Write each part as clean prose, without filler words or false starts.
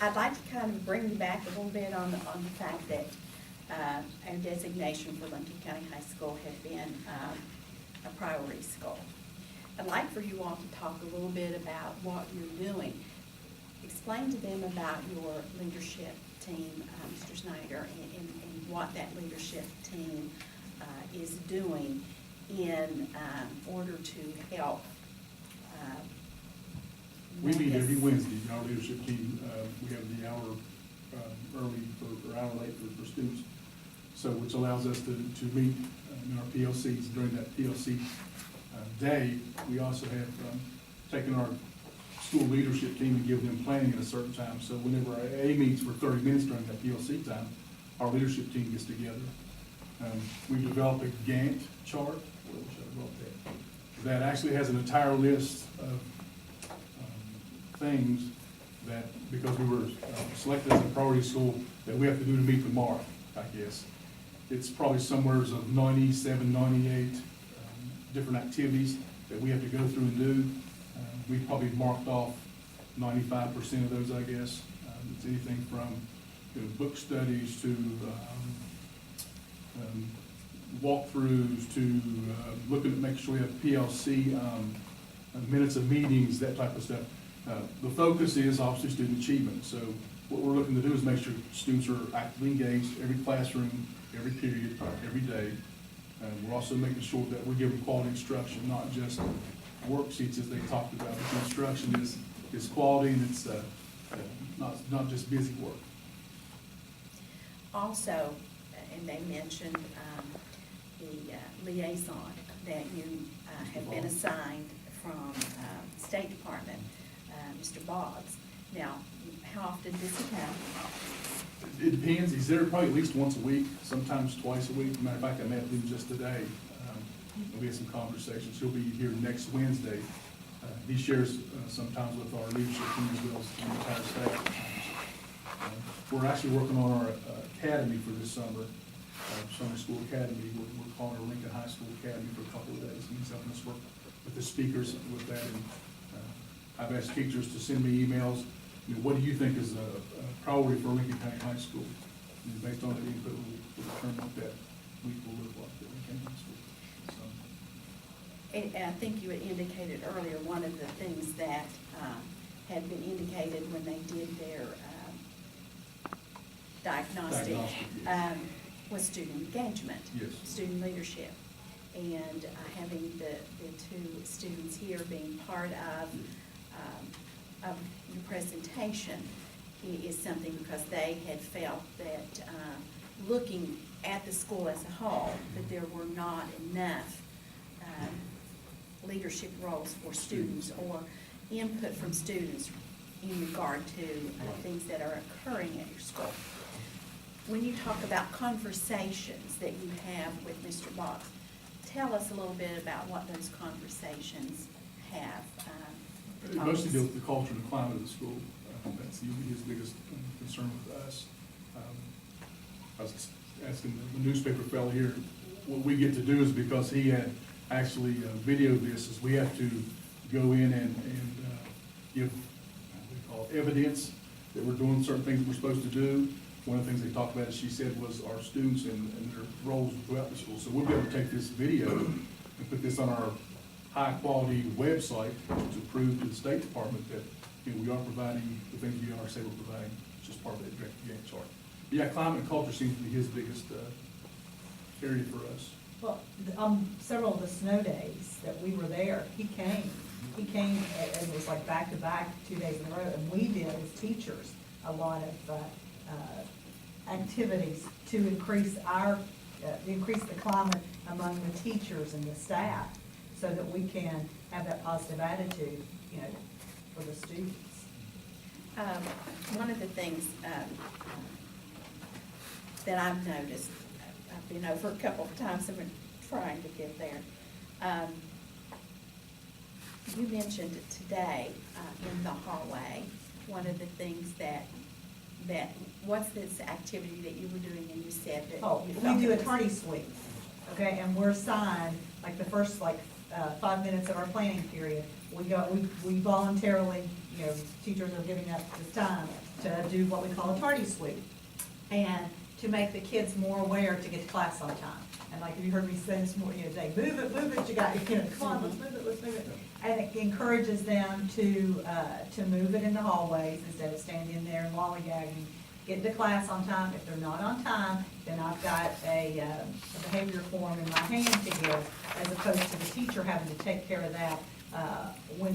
I'd like to kind of bring you back a little bit on the fact that our designation for Lincoln County High School has been a priority school. I'd like for you all to talk a little bit about what you're doing. Explain to them about your leadership team, Mr. Snyder, and what that leadership team is doing in order to help. We meet every Wednesday, our leadership team. We have the hour early or hour late for students, so which allows us to meet in our PLCs. During that PLC day, we also have taken our school leadership team and give them planning at a certain time. So whenever our A meets for 30 minutes during that PLC time, our leadership team gets together. We developed a Gantt chart. Where should I develop that? That actually has an entire list of things that, because we were selected as a priority school, that we have to do to meet the mark, I guess. It's probably somewhere of 97, 98 different activities that we have to go through and do. We've probably marked off 95% of those, I guess. It's anything from book studies to walkthroughs to looking at making sure we have PLC, minutes of meetings, that type of stuff. The focus is obviously student achievement. So what we're looking to do is make sure students are actively engaged every classroom, every period, every day. We're also making sure that we're giving quality instruction, not just worksheets as they talked about, but the instruction is quality and it's not just busy work. Also, and they mentioned the liaison that you have been assigned from State Department, Mr. Boggs. Now, how often does he come? It depends. He's there probably at least once a week, sometimes twice a week. Matter of fact, I met with him just today. We had some conversations. He'll be here next Wednesday. He shares sometimes with our leadership team as well as the entire staff. We're actually working on our academy for this summer, summer school academy. We're calling it Lincoln High School Academy for a couple of days. And he's helping us work with the speakers with that. And I've asked teachers to send me emails. What do you think is a priority for Lincoln County High School? And based on that input, we'll determine what that week will look like at Lincoln High School. So. And I think you had indicated earlier, one of the things that had been indicated when they did their diagnostic yes. Was student engagement, Yes. student leadership. And having the two students here being part of the presentation is something, because they had felt that looking at the school as a whole, that there were not enough leadership roles for students or input from students in regard to things that are occurring at your school. When you talk about conversations that you have with Mr. Boggs, tell us a little bit about what those conversations have. Mostly deal with the culture and climate of the school. That's usually his biggest concern with us. I was asking the newspaper fellow here, what we get to do is, because he had actually videoed this, is we have to go in and give what we call evidence that we're doing certain things that we're supposed to do. One of the things they talked about, as she said, was our students and their roles throughout the school. So we'll be able to take this video and put this on our high-quality website to prove to the State Department that we are providing the things we are say we're providing. It's just part of that Gantt chart. But yeah, climate and culture seems to be his biggest area for us. Well, several of the snow days that we were there, he came. He came, and it was like back-to-back, 2 days in a row, and we did, as teachers, a lot of activities to increase the climate among the teachers and the staff, so that we can have that positive attitude, for the students. One of the things that I've noticed, I've been over a couple of times and been trying to get there. You mentioned today in the hallway, one of the things that what's this activity that you were doing, and you said that you felt We do it a was- tardy sweep, okay, and we're assigned, like the first 5 minutes of our planning period, we voluntarily, teachers are giving up this time to do what we call a tardy sweep, and to make the kids more aware to get to class on time. And like you heard me say this morning, today, move it, you got, come on, let's move it. And it encourages them to move it in the hallways instead of standing there and lollygagging. Get to class on time. If they're not on time, then I've got a behavior form in my hand to give, as opposed to the teacher having to take care of that when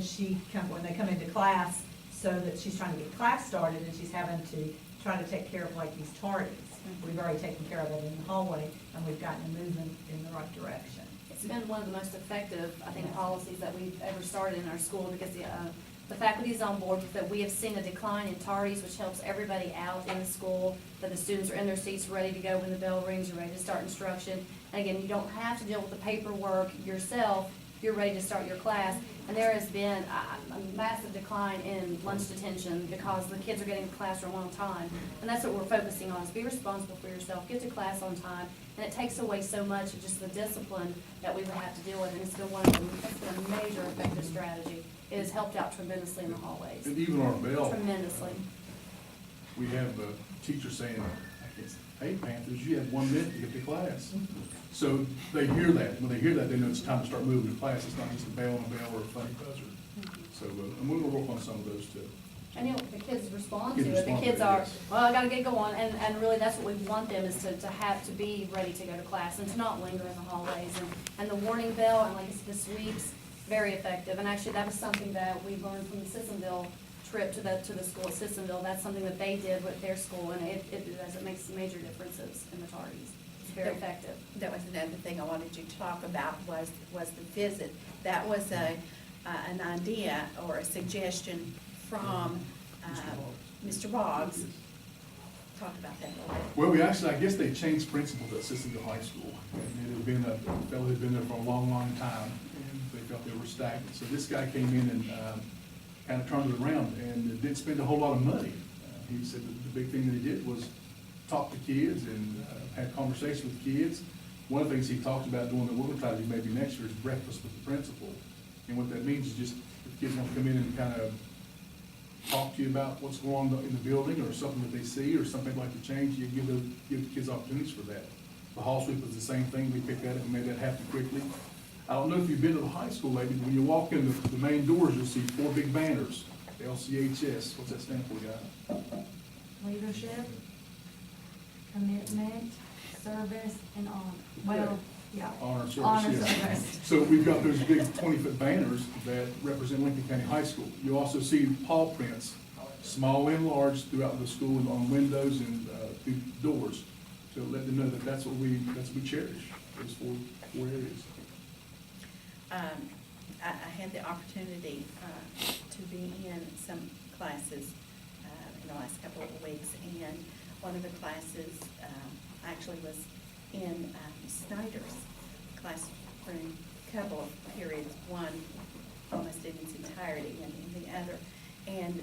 they come into class, so that she's trying to get class started and she's having to try to take care of like these tardies. We've already taken care of it in the hallway, and we've gotten a movement in the right direction. It's been one of the most effective, I think, policies that we've ever started in our school, because the faculty is on board with that. We have seen a decline in tardies, which helps everybody out in the school, that the students are in their seats ready to go when the bell rings, you're ready to start instruction. And again, you don't have to deal with the paperwork yourself, you're ready to start your class. And there has been a massive decline in lunch detention because the kids are getting to the classroom on time. And that's what we're focusing on, is be responsible for yourself, get to class on time. And it takes away so much of just the discipline that we would have to deal with. And it's been a major effective strategy. It has helped out tremendously in the hallways. And even our bell, Tremendously. we have a teacher saying, hey Panthers, you have 1 minute to get to class. So they hear that. When they hear that, they know it's time to start moving to class. It's not just a bell on a bell or a funny buzzer. So I'm going to work on some of those too. And the kids respond to Kids it. The respond to kids it, are, yes. well, I gotta get going, and really that's what we want them, is to have to be ready to go to class and to not linger in the hallways. And the warning bell and like the sweeps, very effective. And actually, that was something that we learned from the Sissonville trip to the school at Sissonville. That's something that they did with their school, and it makes major differences in the tardies. It's very effective. That was another thing I wanted you to talk about, was the visit. That was an idea or a suggestion from Mr. Boggs. Talk about that a little bit. Well, I guess they changed principals at Sissonville High School. And it had been a fellow who had been there for a long, long time, and they felt they were stagnant. So this guy came in and kind of turned it around, and didn't spend a whole lot of money. He said that the big thing that he did was talk to kids and have conversations with kids. One of the things he talked about doing that we're going to try to do maybe next year is breakfast with the principal. And what that means is just, if kids want to come in and kind of talk to you about what's going on in the building, or something that they see, or something they'd like to change, you give the kids opportunities for that. The hall sweep was the same thing. We picked that up and made that happen quickly. I don't know if you've been to the high school lately, but when you walk in the main doors, you'll see 4 big banners. LCHS, what's that stand for, guys? Leadership, commitment, service, and honor. Well, yeah. Honor service, Honor yes. service. So we've got those big 20-foot banners that represent Lincoln County High School. You also see paw prints, small and large, throughout the school and on windows and through doors, to let them know that that's what we cherish, those four areas. I had the opportunity to be in some classes in the last couple of weeks, and one of the classes actually was in Snyder's classroom, couple of periods, one almost in its entirety, and in the other. And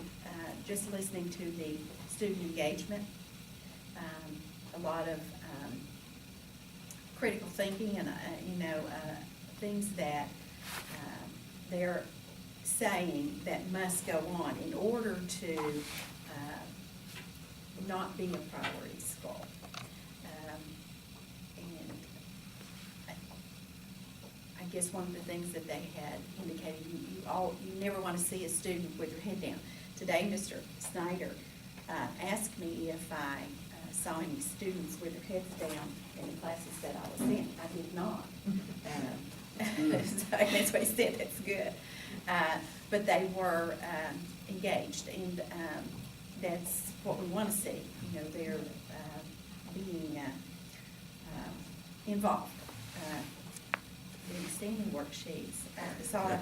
just listening to the student engagement, a lot of critical thinking, and things that they're saying that must go on in order to not be a priority school. And I guess one of the things that they had indicated, you never want to see a student with your head down. Today, Mr. Snyder asked me if I saw any students with their heads down in the classes that I was in. I did not. So that's what he said, that's good. But they were engaged, and that's what we want to see. They're being involved. Didn't see any worksheets. Saw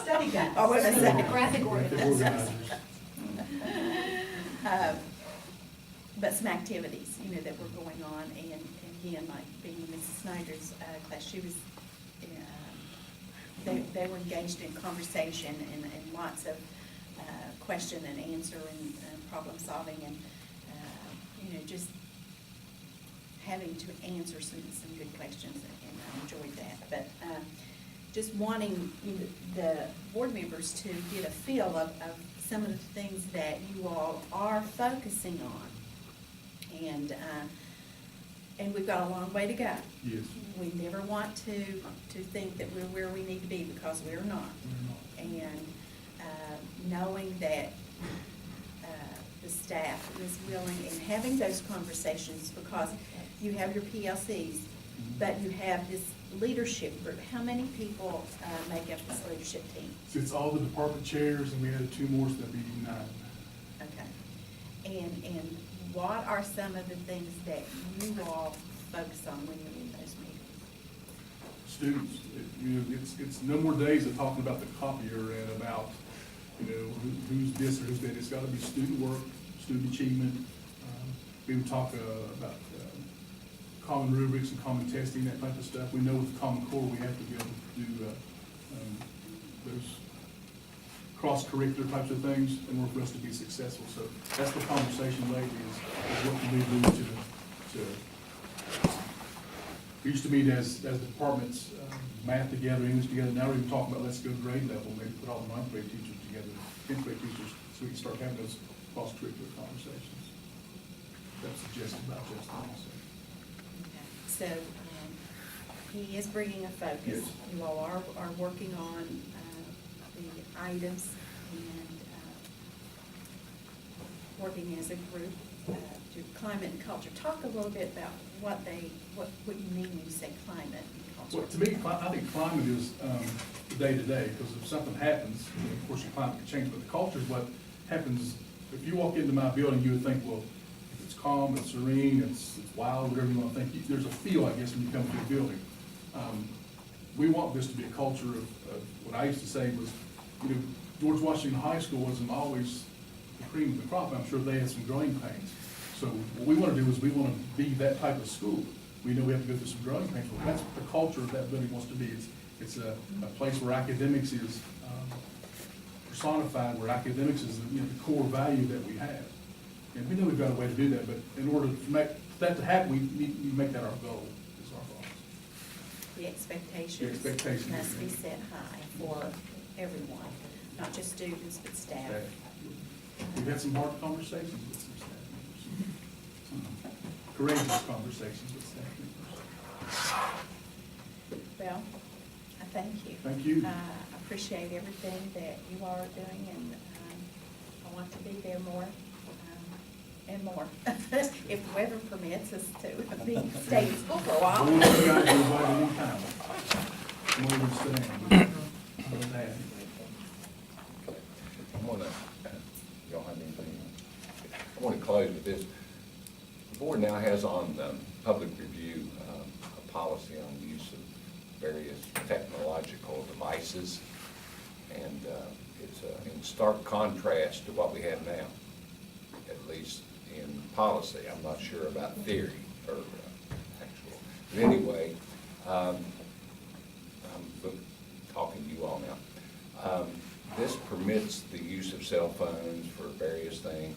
Study guides. Oh, what was that? Graphic organizers. But some activities, that were going on, and again, like being in Mrs. Snyder's class, she was, they were engaged in conversation and lots of question and answer and problem solving, and just having to answer some good questions, and I enjoyed that. But just wanting the board members to get a feel of some of the things that you all are focusing on. And we've got a long way to go. Yes. We never want to think that we're where we need to be, because we're not. And knowing that the staff is willing, and having those conversations, because you have your PLCs, but you have this leadership group. How many people make up this leadership team? So it's all the department chairs, and we added 2 more, so that'd be 9. Okay. And what are some of the things that you all focus on when you're in those meetings? Students, it's no more days of talking about the copier and about, who's this or who's that. It's gotta be student work, student achievement. We would talk about common rubrics and common testing, that type of stuff. We know with the Common Core, we have to be able to do those cross-curricular types of things in order for us to be successful. So that's the conversation lately, is what can we do to we used to meet as the departments, math together, English together. Now we're even talking about, let's go grade level, maybe put all the 9th grade teachers together, 10th grade teachers, so we can start having those cross-curricular conversations. That's suggested by Justin also. So, he is bringing a focus. Yes. You all are working on the items and working as a group to climate and culture. Talk a little bit about what you mean when you say climate and culture. Well, to me, I think climate is the day-to-day, because if something happens, of course, your climate can change, but the culture is what happens. If you walk into my building, you would think, well, if it's calm, it's serene, it's wild, whatever you want to think. There's a feel, I guess, when you come to the building. We want this to be a culture of what I used to say was, George Washington High School wasn't always the cream of the crop. I'm sure they had some growing pains. So what we want to do is we want to be that type of school. We know we have to go through some growing pains, but that's what the culture of that building wants to be. It's a place where academics is personified, where academics is the core value that we have. And we know we've got a way to do that, but in order to make that to happen, we need to make that our goal, is our goal. The expectations. The expectations. Must be set high for everyone, not just students, but staff. We've had some hard conversations with some staff members. Some courageous conversations with staff members. Well, I thank you. Thank you. I appreciate everything that you all are doing, and I want to be there more and more. If the weather permits us to stay in school for a while. We'll let you guys do what anytime. Come over and sit down. How about that? Y'all have anything? I want to close with this. The board now has on public review a policy on the use of various technological devices, and it's in stark contrast to what we have now, at least in policy. I'm not sure about theory or actual. But anyway, I'm talking to you all now. This permits the use of cell phones for various things.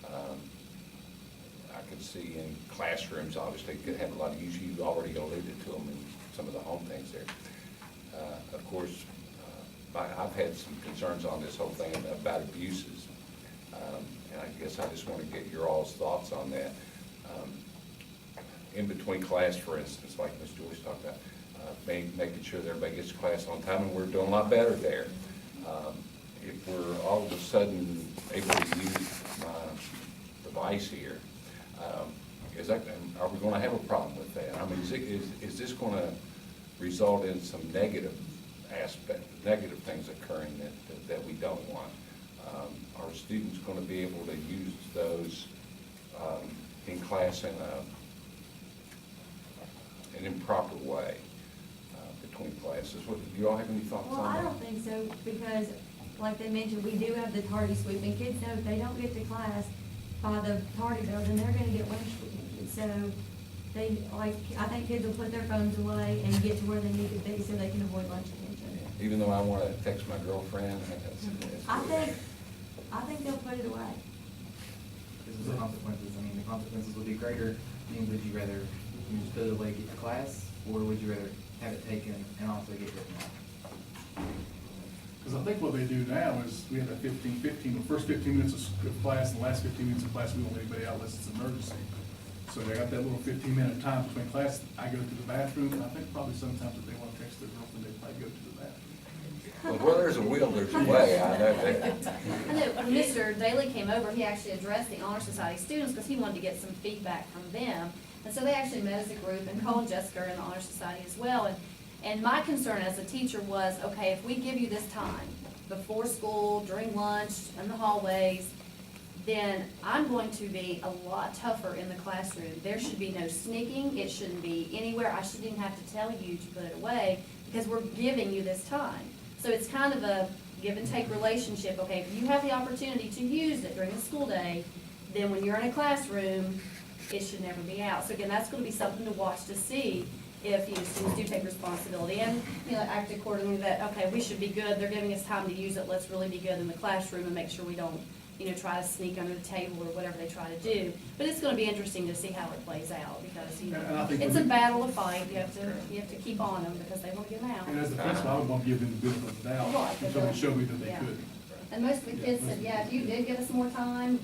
I could see in classrooms, obviously, could have a lot of use. You already alluded to them in some of the home things there. Of course, I've had some concerns on this whole thing about abuses. And I guess I just want to get your all's thoughts on that. In between class, for instance, like Ms. Joyce talked about, making sure that everybody gets to class on time, and we're doing a lot better there. If we're all of a sudden able to use my device here, are we going to have a problem with that? I mean, is this going to result in some negative things occurring that we don't want? Are students going to be able to use those in class in an improper way between classes? Do you all have any thoughts Well, on that? I don't think so, because like they mentioned, we do have the tardy sweep, and kids know if they don't get to class by the tardy bell, then they're gonna get lunch weekend. So I think kids will put their phones away and get to where they need to be so they can avoid lunch detention. Even though I want to text my girlfriend, I think they'll put it away. This is the consequences. I mean, the consequences will be greater. I mean, would you rather just put it away, get to class, or would you rather have it taken and also get written off? Because I think what they do now is, we have that the first 15 minutes of class, and the last 15 minutes of class, we don't let anybody out unless it's an emergency. So they got that little 15-minute time between class, I go to the bathroom, and I think probably sometimes if they want to text their girlfriend, they probably go to the bathroom. Well, where there's a will, there's a way, I know that. I know when Mr. Daly came over, he actually addressed the Honor Society students because he wanted to get some feedback from them. And so they actually met as a group and called Jessica in the Honor Society as well. And my concern as a teacher was, okay, if we give you this time, before school, during lunch, in the hallways, then I'm going to be a lot tougher in the classroom. There should be no sneaking, it shouldn't be anywhere, I shouldn't even have to tell you to put it away, because we're giving you this time. So it's kind of a give and take relationship, okay, if you have the opportunity to use it during the school day, then when you're in a classroom, it should never be out. So again, that's gonna be something to watch to see if, students do take responsibility and, act accordingly that, okay, we should be good, they're giving us time to use it, let's really be good in the classroom and make sure we don't, try to sneak under the table or whatever they try to do. But it's gonna be interesting to see how it plays out, because, And I think it's a battle to fight, you have to keep on them because they wanna get them out. And as the principal, I would want to give them the benefit of the doubt Right, until they show me that they yeah. could. And most of the kids said, yeah, if you did give us more time,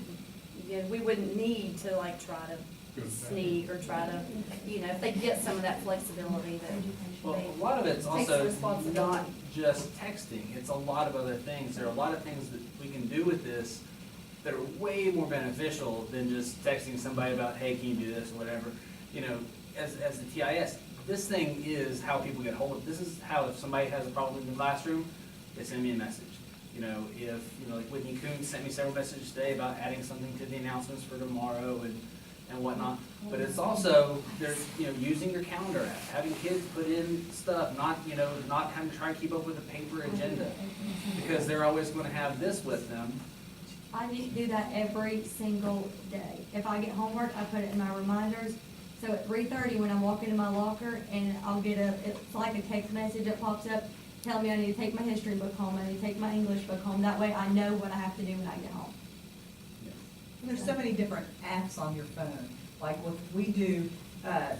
we wouldn't need to try to sneak or try to, if they get some of that flexibility that Well, they. a lot of it's takes also responsibility. not just texting, it's a lot of other things. There are a lot of things that we can do with this that are way more beneficial than just texting somebody about, hey, can you do this or whatever. As the TIS, this thing is how people get hold of, this is how if somebody has a problem in the classroom, they send me a message. If, like Whitney Coons sent me several messages today about adding something to the announcements for tomorrow and whatnot. But it's also, there's, using your calendar app, having kids put in stuff, not having to try to keep up with a paper agenda. Because they're always gonna have this with them. I need to do that every single day. If I get homework, I put it in my reminders. So at 3:30, when I walk into my locker, and I'll get it's like a text message that pops up, telling me I need to take my history book home, I need to take my English book home. That way I know what I have to do when I get home. There's so many different apps on your phone, like what we do,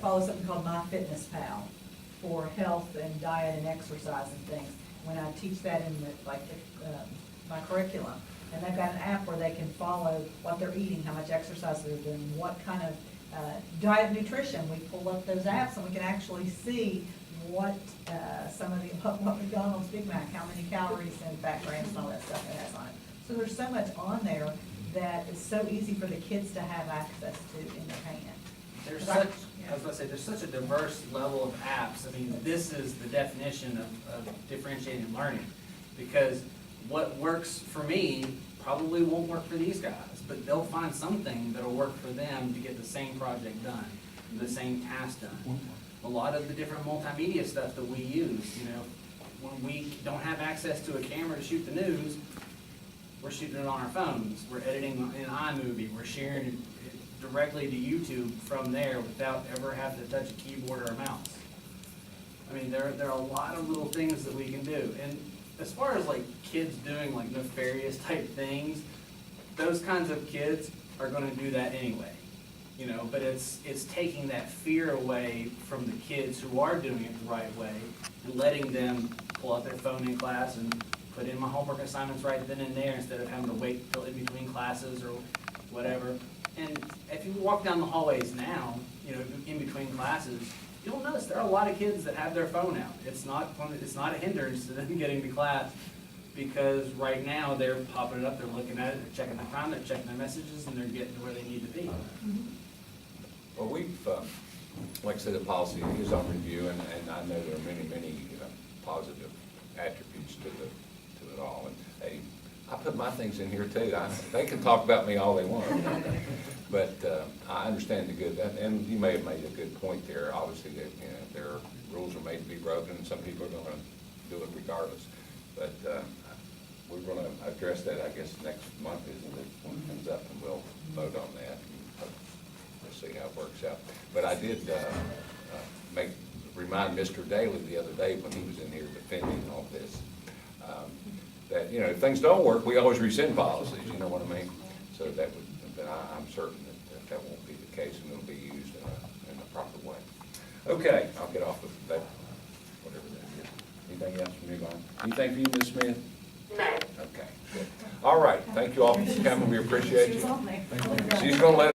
follow something called MyFitnessPal for health and diet and exercise and things. When I teach that in my curriculum, and they've got an app where they can follow what they're eating, how much exercise they're doing, what kind of diet and nutrition. We pull up those apps and we can actually see what some of what McDonald's Big Mac, how many calories and fat grams and all that stuff it has on it. So there's so much on there that is so easy for the kids to have access to in their hand. I was about to say, there's such a diverse level of apps. I mean, this is the definition of differentiated learning. Because what works for me probably won't work for these guys, but they'll find something that'll work for them to get the same project done, the same task done. A lot of the different multimedia stuff that we use, when we don't have access to a camera to shoot the news, we're shooting it on our phones, we're editing in iMovie, we're sharing it directly to YouTube from there without ever having to touch a keyboard or a mouse. I mean, there are a lot of little things that we can do. And as far as kids doing nefarious type things, those kinds of kids are gonna do that anyway. But it's taking that fear away from the kids who are doing it the right way and letting them pull out their phone in class and put in my homework assignments right then and there instead of having to wait till in between classes or whatever. And if you walk down the hallways now, in between classes, you'll notice there are a lot of kids that have their phone out. It's not a hindrance to them getting to class, because right now they're popping it up, they're looking at it, they're checking the time, they're checking their messages, and they're getting to where they need to be. Well, we've, like I said, the policy is on review, and I know there are many positive attributes to it all. And hey, I put my things in here too. They can talk about me all they want. But I understand the good, and you may have made a good point there. Obviously, that their rules are made to be broken, and some people are going to do it regardless. But we're going to address that, I guess, next month, isn't it, when it comes up, and we'll vote on that. We'll see how it works out. But I did remind Mr. Daly the other day when he was in here defending all this, that, if things don't work, we always rescind policies, you know what I mean? So that would, but I'm certain that won't be the case, and it'll be used in a proper way. Okay, I'll get off of that, whatever that is. Anything else from you, Vaughn? Anything for you, Ms. Smith? All right, thank you all for coming, we appreciate She was you. on there. Thank you. She's gonna let